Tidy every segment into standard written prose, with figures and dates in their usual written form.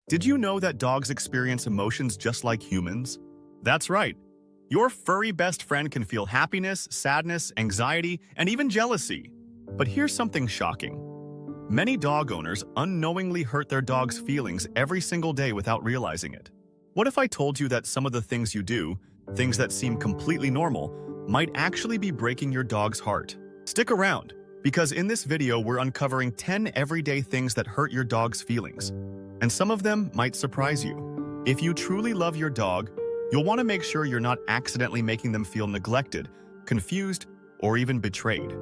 Did you know that dogs experience emotions just like humans? That's right. Your furry best friend can feel happiness, sadness, anxiety, and even jealousy. But here's something shocking. Many dog owners unknowingly hurt their dog's feelings every single day without realizing it. What if I told you that some of the things you do, things that seem completely normal, might actually be breaking your dog's heart? Stick around, because in this video we're uncovering 10 everyday things that hurt your dog's feelings. And some of them might surprise you. If you truly love your dog, you'll want to make sure you're not accidentally making them feel neglected, confused, or even betrayed.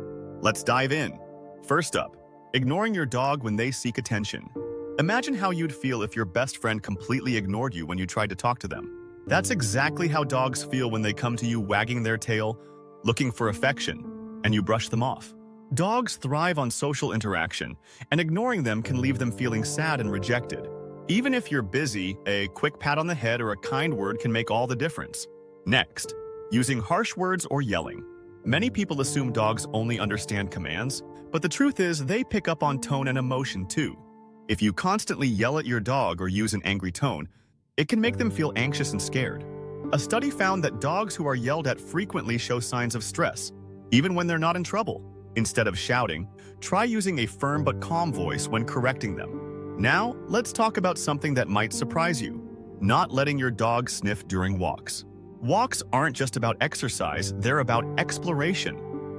Let's dive in. First up, ignoring your dog when they seek attention. Imagine how you'd feel if your best friend completely ignored you when you tried to talk to them. That's exactly how dogs feel when they come to you wagging their tail, looking for affection, and you brush them off. Dogs thrive on social interaction, and ignoring them can leave them feeling sad and rejected. Even if you're busy, a quick pat on the head or a kind word can make all the difference. Next, using harsh words or yelling. Many people assume dogs only understand commands, but the truth is they pick up on tone and emotion too. If you constantly yell at your dog or use an angry tone, it can make them feel anxious and scared. A study found that dogs who are yelled at frequently show signs of stress, even when they're not in trouble. Instead of shouting, try using a firm but calm voice when correcting them. Now, let's talk about something that might surprise you: not letting your dog sniff during walks. Walks aren't just about exercise, they're about exploration.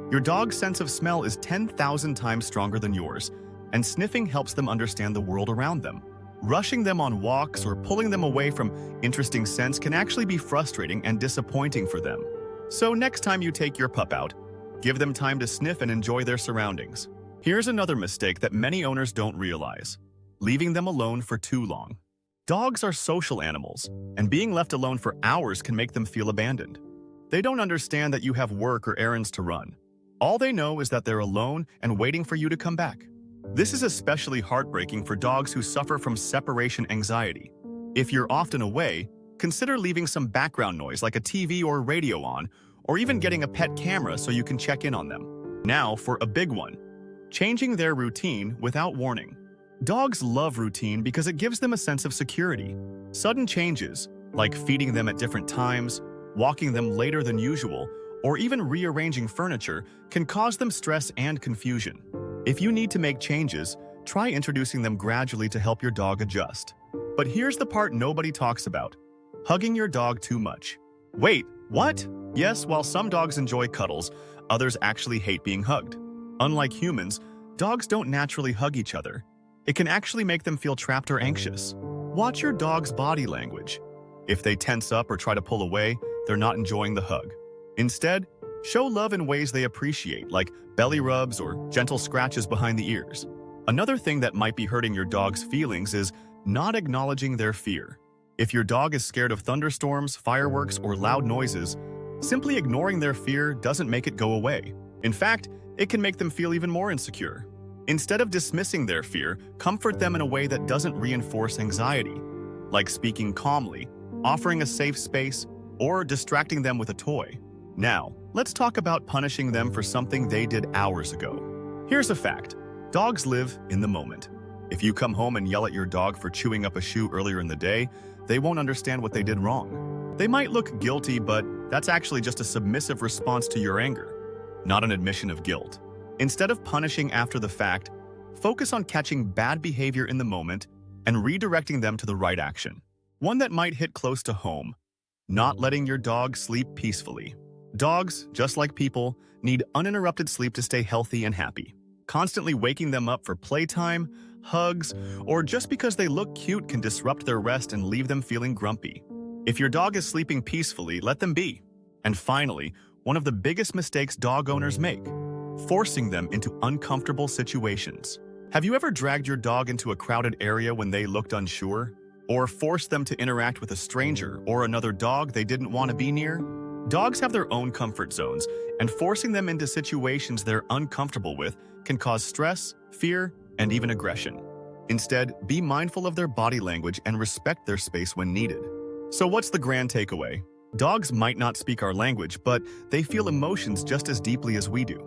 Your dog's sense of smell is 10,000 times stronger than yours, and sniffing helps them understand the world around them. Rushing them on walks or pulling them away from interesting scents can actually be frustrating and disappointing for them. So next time you take your pup out, give them time to sniff and enjoy their surroundings. Here's another mistake that many owners don't realize: leaving them alone for too long. Dogs are social animals, and being left alone for hours can make them feel abandoned. They don't understand that you have work or errands to run. All they know is that they're alone and waiting for you to come back. This is especially heartbreaking for dogs who suffer from separation anxiety. If you're often away, consider leaving some background noise like a TV or radio on, or even getting a pet camera so you can check in on them. Now for a big one: changing their routine without warning. Dogs love routine because it gives them a sense of security. Sudden changes, like feeding them at different times, walking them later than usual, or even rearranging furniture, can cause them stress and confusion. If you need to make changes, try introducing them gradually to help your dog adjust. But here's the part nobody talks about: hugging your dog too much. Wait, what? Yes, while some dogs enjoy cuddles, others actually hate being hugged. Unlike humans, dogs don't naturally hug each other. It can actually make them feel trapped or anxious. Watch your dog's body language. If they tense up or try to pull away, they're not enjoying the hug. Instead, show love in ways they appreciate, like belly rubs or gentle scratches behind the ears. Another thing that might be hurting your dog's feelings is not acknowledging their fear. If your dog is scared of thunderstorms, fireworks, or loud noises, simply ignoring their fear doesn't make it go away. In fact, it can make them feel even more insecure. Instead of dismissing their fear, comfort them in a way that doesn't reinforce anxiety, like speaking calmly, offering a safe space, or distracting them with a toy. Now, let's talk about punishing them for something they did hours ago. Here's a fact: dogs live in the moment. If you come home and yell at your dog for chewing up a shoe earlier in the day, they won't understand what they did wrong. They might look guilty, but that's actually just a submissive response to your anger, not an admission of guilt. Instead of punishing after the fact, focus on catching bad behavior in the moment and redirecting them to the right action. One that might hit close to home: not letting your dog sleep peacefully. Dogs, just like people, need uninterrupted sleep to stay healthy and happy. Constantly waking them up for playtime, hugs, or just because they look cute can disrupt their rest and leave them feeling grumpy. If your dog is sleeping peacefully, let them be. And finally, one of the biggest mistakes dog owners make: forcing them into uncomfortable situations. Have you ever dragged your dog into a crowded area when they looked unsure? Or forced them to interact with a stranger or another dog they didn't want to be near? Dogs have their own comfort zones, and forcing them into situations they're uncomfortable with can cause stress, fear, and even aggression. Instead, be mindful of their body language and respect their space when needed. So what's the grand takeaway? Dogs might not speak our language, but they feel emotions just as deeply as we do.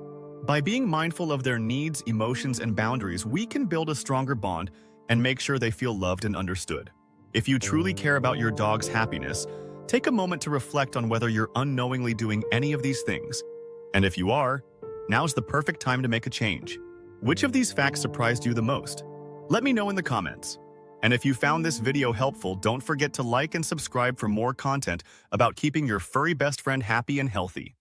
By being mindful of their needs, emotions, and boundaries, we can build a stronger bond and make sure they feel loved and understood. If you truly care about your dog's happiness, take a moment to reflect on whether you're unknowingly doing any of these things. And if you are, now's the perfect time to make a change. Which of these facts surprised you the most? Let me know in the comments. And if you found this video helpful, don't forget to like and subscribe for more content about keeping your furry best friend happy and healthy.